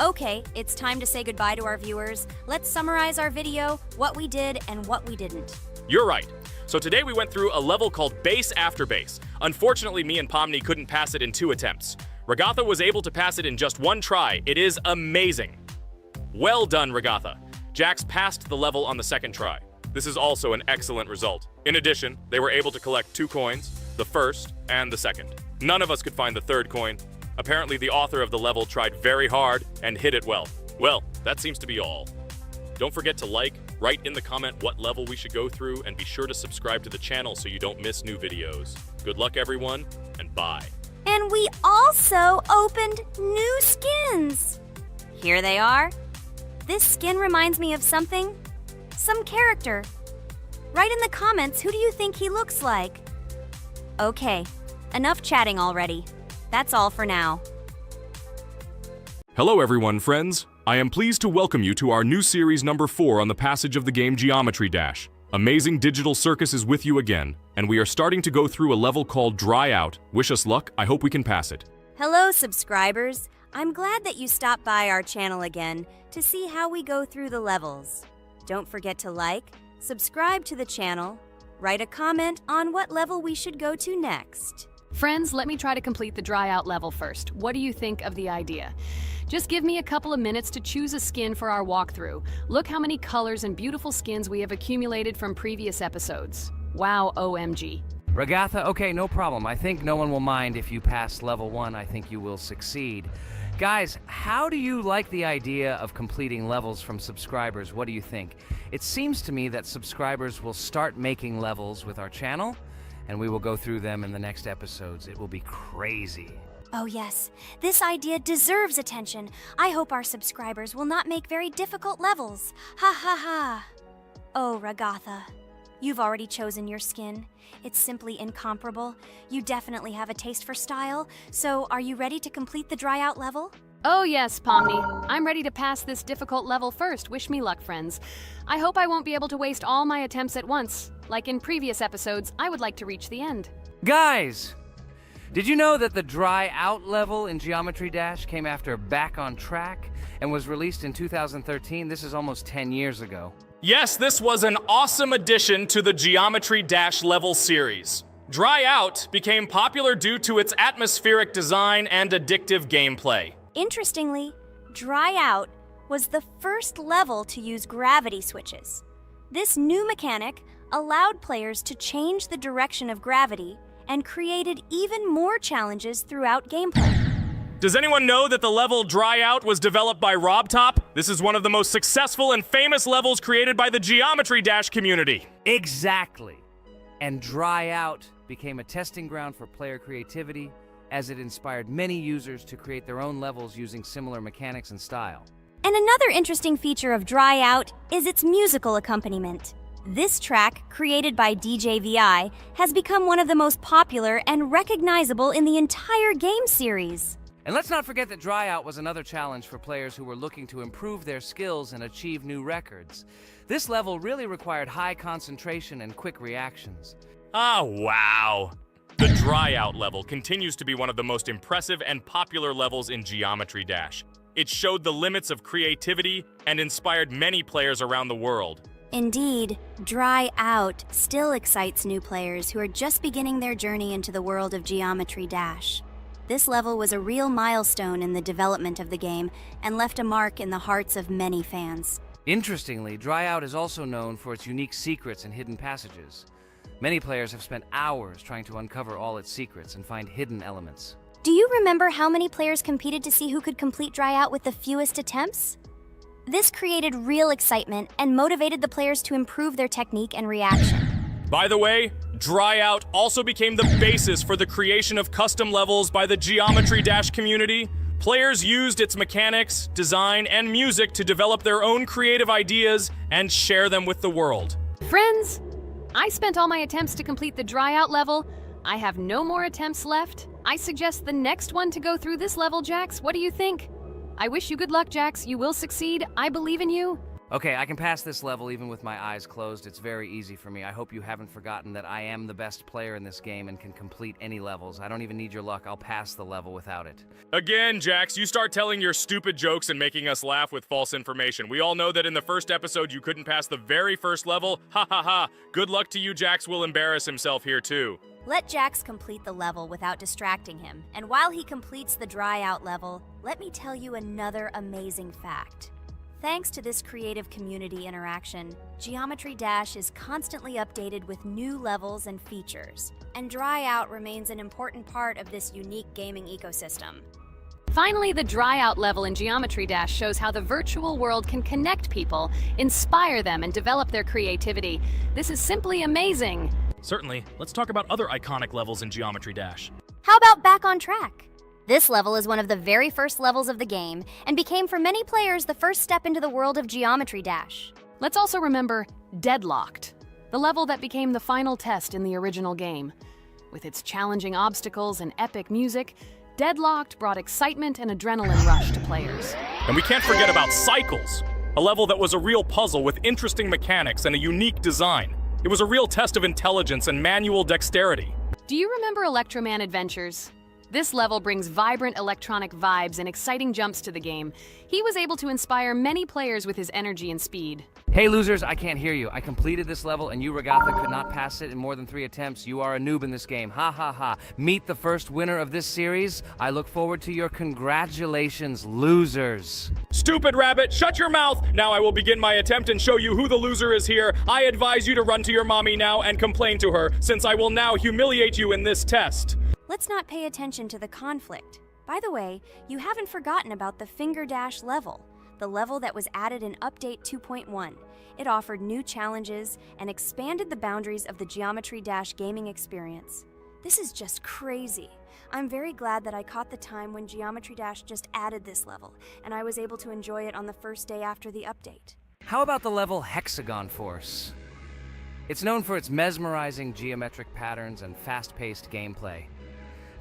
Okay, it's time to say goodbye to our viewers. Let's summarize our video, what we did and what we didn't. You're right. So today we went through a level called Base After Base. Unfortunately, me and Pomni couldn't pass it in 2 attempts. Ragatha was able to pass it in just 1 try. It is amazing. Well done, Ragatha. Jax passed the level on the 2nd try. This is also an excellent result. In addition, they were able to collect 2 coins, the 1st and the 2nd. None of us could find the 3rd coin. Apparently, the author of the level tried very hard and hit it well. Well, that seems to be all. Don't forget to like, write in the comment what level we should go through, and be sure to subscribe to the channel so you don't miss new videos. Good luck, everyone, and bye. And we also opened new skins. Here they are. This skin reminds me of something. Some character. Write in the comments, who do you think he looks like? Okay, enough chatting already. That's all for now. Hello everyone, friends. I am pleased to welcome you to our new series number 4 on the passage of the game Geometry Dash. Amazing Digital Circus is with you again, and we are starting to go through a level called Dry Out. Wish us luck, I hope we can pass it. Hello, subscribers. I'm glad that you stopped by our channel again to see how we go through the levels. Don't forget to like, subscribe to the channel, write a comment on what level we should go to next. Friends, let me try to complete the dry out level first. What do you think of the idea? Just give me a couple of minutes to choose a skin for our walkthrough. Look how many colors and beautiful skins we have accumulated from previous episodes. Wow, OMG. Ragatha, okay, no problem. I think no one will mind if you pass level 1. I think you will succeed. Guys, how do you like the idea of completing levels from subscribers? What do you think? It seems to me that subscribers will start making levels with our channel, and we will go through them in the next episodes. It will be crazy. Oh yes, this idea deserves attention. I hope our subscribers will not make very difficult levels. Ha ha ha. Oh, Ragatha, you've already chosen your skin. It's simply incomparable. You definitely have a taste for style. So, are you ready to complete the dry out level? Oh yes, Pomni. I'm ready to pass this difficult level first. Wish me luck, friends. I hope I won't be able to waste all my attempts at once. Like in previous episodes, I would like to reach the end. Guys! Did you know that the Dry Out level in Geometry Dash came after Back on Track and was released in 2013? This is almost 10 years ago. Yes, this was an awesome addition to the Geometry Dash level series. Dry Out became popular due to its atmospheric design and addictive gameplay. Interestingly, Dry Out was the first level to use gravity switches. This new mechanic allowed players to change the direction of gravity and created even more challenges throughout gameplay. Does anyone know that the level Dry Out was developed by RobTop? This is one of the most successful and famous levels created by the Geometry Dash community. Exactly. And Dry Out became a testing ground for player creativity, as it inspired many users to create their own levels using similar mechanics and style. And another interesting feature of Dry Out is its musical accompaniment. This track, created by DJ VI, has become one of the most popular and recognizable in the entire game series. And let's not forget that Dry Out was another challenge for players who were looking to improve their skills and achieve new records. This level really required high concentration and quick reactions. Ah, wow. The Dry Out level continues to be one of the most impressive and popular levels in Geometry Dash. It showed the limits of creativity and inspired many players around the world. Indeed, Dry Out still excites new players who are just beginning their journey into the world of Geometry Dash. This level was a real milestone in the development of the game and left a mark in the hearts of many fans. Interestingly, Dry Out is also known for its unique secrets and hidden passages. Many players have spent hours trying to uncover all its secrets and find hidden elements. Do you remember how many players competed to see who could complete Dry Out with the fewest attempts? This created real excitement and motivated the players to improve their technique and reaction. By the way, Dry Out also became the basis for the creation of custom levels by the Geometry Dash community. Players used its mechanics, design, and music to develop their own creative ideas and share them with the world. Friends, I spent all my attempts to complete the Dry Out level. I have no more attempts left. I suggest the next one to go through this level, Jax. What do you think? I wish you good luck, Jax. You will succeed. I believe in you. Okay, I can pass this level even with my eyes closed. It's very easy for me. I hope you haven't forgotten that I am the best player in this game and can complete any levels. I don't even need your luck. I'll pass the level without it. Again, Jax, you start telling your stupid jokes and making us laugh with false information. We all know that in the first episode you couldn't pass the very first level. Ha ha ha. Good luck to you, Jax will embarrass himself here too. Let Jax complete the level without distracting him, and while he completes the Dry Out level, let me tell you another amazing fact. Thanks to this creative community interaction, Geometry Dash is constantly updated with new levels and features, and Dry Out remains an important part of this unique gaming ecosystem. Finally, the Dry Out level in Geometry Dash shows how the virtual world can connect people, inspire them, and develop their creativity. This is simply amazing. Certainly. Let's talk about other iconic levels in Geometry Dash. How about Back on Track? This level is one of the very first levels of the game and became for many players the first step into the world of Geometry Dash. Let's also remember Deadlocked, the level that became the final test in the original game. With its challenging obstacles and epic music, Deadlocked brought excitement and adrenaline rush to players. And we can't forget about Cycles, a level that was a real puzzle with interesting mechanics and a unique design. It was a real test of intelligence and manual dexterity. Do you remember Electroman Adventures? This level brings vibrant electronic vibes and exciting jumps to the game. He was able to inspire many players with his energy and speed. Hey losers, I can't hear you. I completed this level and you, Regatha, could not pass it in more than 3 attempts. You are a noob in this game. Ha ha ha. Meet the first winner of this series. I look forward to your congratulations, losers. Stupid rabbit, shut your mouth! Now I will begin my attempt and show you who the loser is here. I advise you to run to your mommy now and complain to her, since I will now humiliate you in this test. Let's not pay attention to the conflict. By the way, you haven't forgotten about the Finger Dash level, the level that was added in Update 2.1. It offered new challenges and expanded the boundaries of the Geometry Dash gaming experience. This is just crazy. I'm very glad that I caught the time when Geometry Dash just added this level, and I was able to enjoy it on the first day after the update. How about the level Hexagon Force? It's known for its mesmerizing geometric patterns and fast-paced gameplay.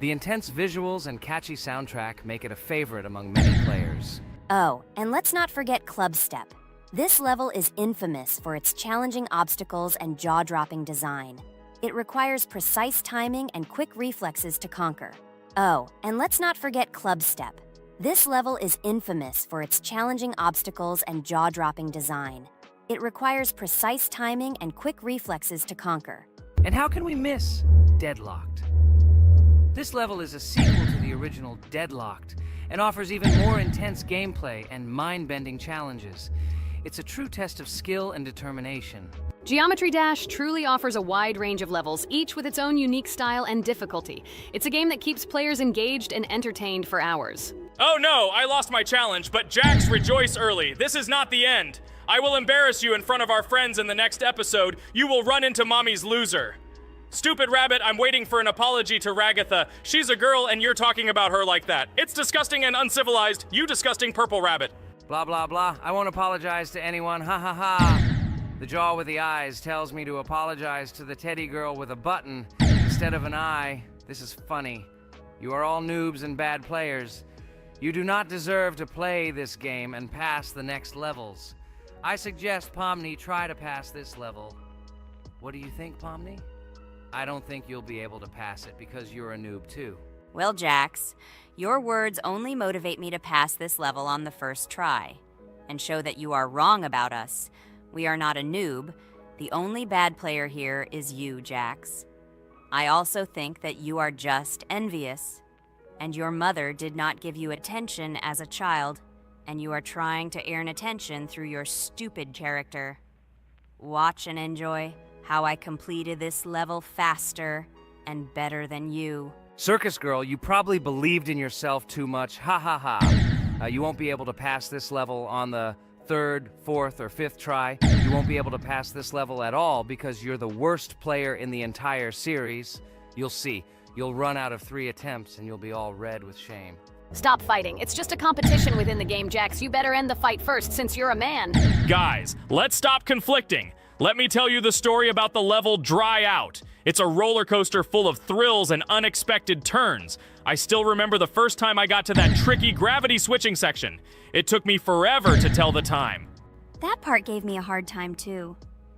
The intense visuals and catchy soundtrack make it a favorite among many players. Oh, and let's not forget Club Step. This level is infamous for its challenging obstacles and jaw-dropping design. It requires precise timing and quick reflexes to conquer. Oh, and let's not forget Club Step. This level is infamous for its challenging obstacles and jaw-dropping design. It requires precise timing and quick reflexes to conquer. And how can we miss Deadlocked? This level is a sequel to the original Deadlocked and offers even more intense gameplay and mind-bending challenges. It's a true test of skill and determination. Geometry Dash truly offers a wide range of levels, each with its own unique style and difficulty. It's a game that keeps players engaged and entertained for hours. Oh no, I lost my challenge, but Jax, rejoice early. This is not the end. I will embarrass you in front of our friends in the next episode. You will run into Mommy's loser. Stupid rabbit, I'm waiting for an apology to Ragatha. She's a girl and you're talking about her like that. It's disgusting and uncivilized, you disgusting purple rabbit. Blah, blah, blah. I won't apologize to anyone. Ha ha ha. The jaw with the eyes tells me to apologize to the teddy girl with a button instead of an eye. This is funny. You are all noobs and bad players. You do not deserve to play this game and pass the next levels. I suggest Pomni try to pass this level. What do you think, Pomni? I don't think you'll be able to pass it because you're a noob too. Well, Jax, your words only motivate me to pass this level on the first try and show that you are wrong about us. We are not a noob. The only bad player here is you, Jax. I also think that you are just envious, and your mother did not give you attention as a child, and you are trying to earn attention through your stupid character. Watch and enjoy how I completed this level faster and better than you. Circus Girl, you probably believed in yourself too much. Ha ha ha. You won't be able to pass this level on the 3rd, 4th, or 5th try. You won't be able to pass this level at all because you're the worst player in the entire series. You'll see. You'll run out of 3 attempts and you'll be all red with shame. Stop fighting. It's just a competition within the game, Jax. You better end the fight first since you're a man. Guys, let's stop conflicting. Let me tell you the story about the level Dry Out. It's a roller coaster full of thrills and unexpected turns. I still remember the first time I got to that tricky gravity switching section. It took me forever to tell the time. That part gave me a hard time too.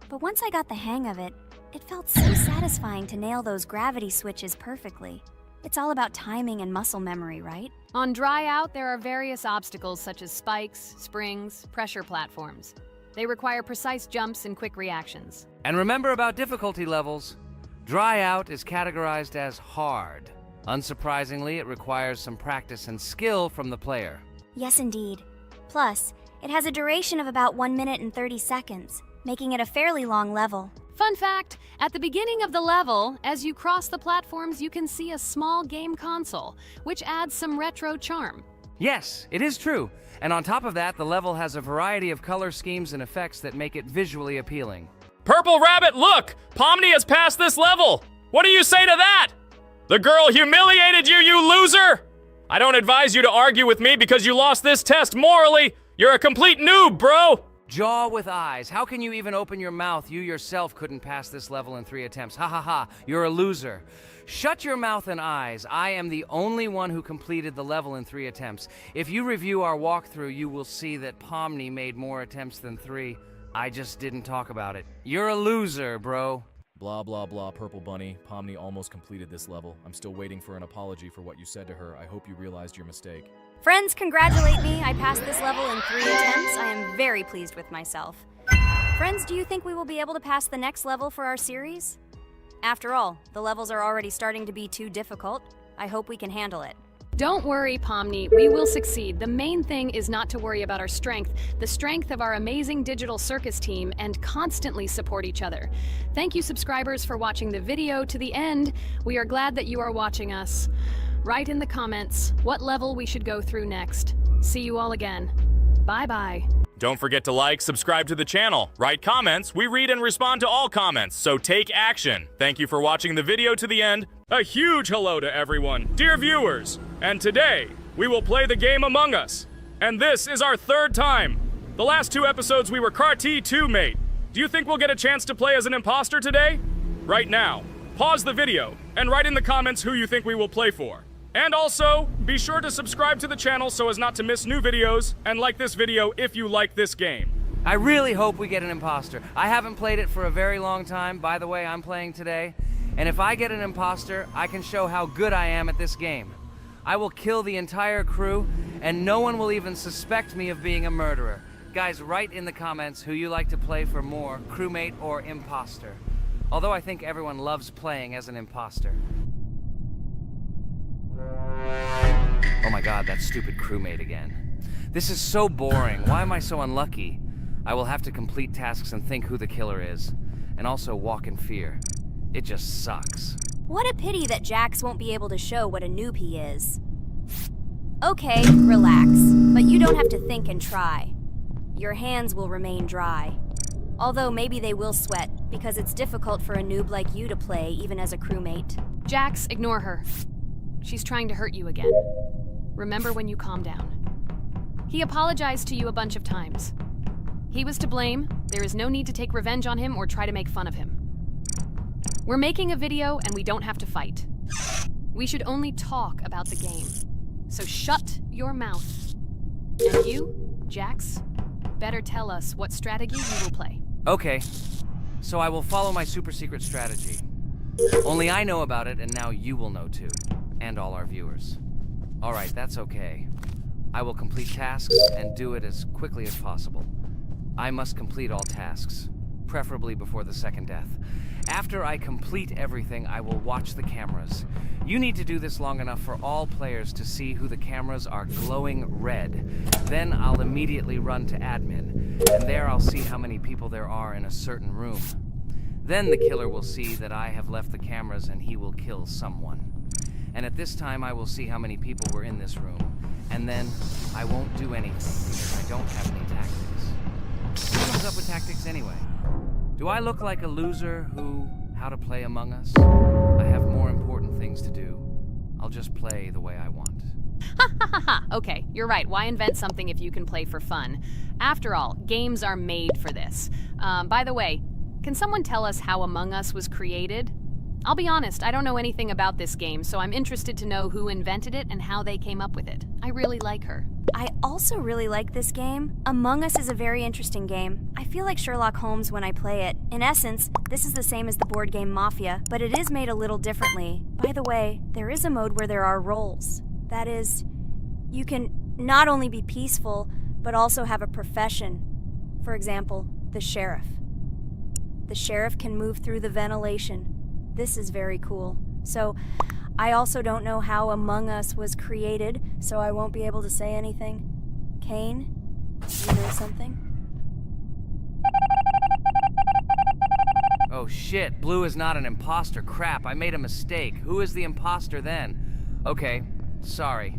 But once I got the hang of it, it felt so satisfying to nail those gravity switches perfectly. It's all about timing and muscle memory, right? On Dry Out, there are various obstacles such as spikes, springs, pressure platforms. They require precise jumps and quick reactions. And remember about difficulty levels. Dry Out is categorized as hard. Unsurprisingly, it requires some practice and skill from the player. Yes, indeed. Plus, it has a duration of about 1 minute and 30 seconds, making it a fairly long level. Fun fact, at the beginning of the level, as you cross the platforms, you can see a small game console, which adds some retro charm. Yes, it is true. And on top of that, the level has a variety of color schemes and effects that make it visually appealing. Purple Rabbit, look! Pomni has passed this level! What do you say to that? The girl humiliated you, you loser! I don't advise you to argue with me because you lost this test morally. You're a complete noob, bro! Jaw with eyes. How can you even open your mouth? You yourself couldn't pass this level in 3 attempts. Ha ha ha. You're a loser. Shut your mouth and eyes. I am the only one who completed the level in 3 attempts. If you review our walkthrough, you will see that Pomni made more attempts than 3. I just didn't talk about it. You're a loser, bro. Blah, blah, blah, Purple Bunny. Pomni almost completed this level. I'm still waiting for an apology for what you said to her. I hope you realized your mistake. Friends, congratulate me. I passed this level in 3 attempts. I am very pleased with myself. Friends, do you think we will be able to pass the next level for our series? After all, the levels are already starting to be too difficult. I hope we can handle it. Don't worry, Pomni. We will succeed. The main thing is not to worry about our strength, the strength of our amazing digital circus team, and constantly support each other. Thank you, subscribers, for watching the video to the end. We are glad that you are watching us. Write in the comments what level we should go through next. See you all again. Bye-bye. Don't forget to like, subscribe to the channel, write comments. We read and respond to all comments, so take action. Thank you for watching the video to the end. A huge hello to everyone, dear viewers. And today, we will play the game Among Us. And this is our 3rd time. The last 2 episodes we were Carti 2 mate. Do you think we'll get a chance to play as an imposter today? Right now, pause the video and write in the comments who you think we will play for. And also, be sure to subscribe to the channel so as not to miss new videos, and like this video if you like this game. I really hope we get an imposter. I haven't played it for a very long time. By the way, I'm playing today. And if I get an imposter, I can show how good I am at this game. I will kill the entire crew, and no one will even suspect me of being a murderer. Guys, write in the comments who you like to play for more, crewmate or imposter. Although I think everyone loves playing as an imposter. Oh my god, that stupid crewmate again. This is so boring. Why am I so unlucky? I will have to complete tasks and think who the killer is. And also walk in fear. It just sucks. What a pity that Jax won't be able to show what a noob he is. Okay, relax. But you don't have to think and try. Your hands will remain dry. Although maybe they will sweat, because it's difficult for a noob like you to play, even as a crewmate. Jax, ignore her. She's trying to hurt you again. Remember when you calm down. He apologized to you a bunch of times. He was to blame. There is no need to take revenge on him or try to make fun of him. We're making a video and we don't have to fight. We should only talk about the game. So shut your mouth. And you, Jax, better tell us what strategy you will play. Okay, so I will follow my super secret strategy. Only I know about it, and now you will know too. And all our viewers. Alright, that's okay. I will complete tasks and do it as quickly as possible. I must complete all tasks, preferably before the second death. After I complete everything, I will watch the cameras. You need to do this long enough for all players to see who the cameras are glowing red. Then I'll immediately run to admin, and there I'll see how many people there are in a certain room. Then the killer will see that I have left the cameras and he will kill someone. And at this time I will see how many people were in this room. And then I won't do anything because I don't have any tactics. Who comes up with tactics anyway? Do I look like a loser who, how to play Among Us? I have more important things to do. I'll just play the way I want. Ha ha ha ha! Okay, you're right. Why invent something if you can play for fun? After all, games are made for this. By the way, can someone tell us how Among Us was created? I'll be honest, I don't know anything about this game, so I'm interested to know who invented it and how they came up with it. I really like her. I also really like this game. Among Us is a very interesting game. I feel like Sherlock Holmes when I play it. In essence, this is the same as the board game Mafia, but it is made a little differently. By the way, there is a mode where there are roles. That is, you can not only be peaceful, but also have a profession. For example, the sheriff. The sheriff can move through the ventilation. This is very cool. So, I also don't know how Among Us was created, so I won't be able to say anything. Kane, you know something? Oh shit, Blue is not an imposter. Crap, I made a mistake. Who is the imposter then? Okay, sorry.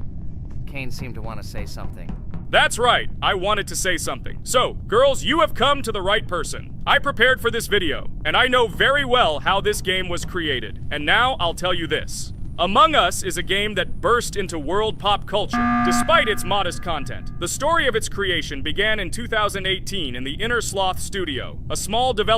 Kane seemed to want to say something. That's right, I wanted to say something. So, girls, you have come to the right person. I prepared for this video, and I know very well how this game was created. And now I'll tell you this. Among Us is a game that burst into world pop culture, despite its modest content. The story of its creation began in 2018 in the Inner Sloth Studio, a small development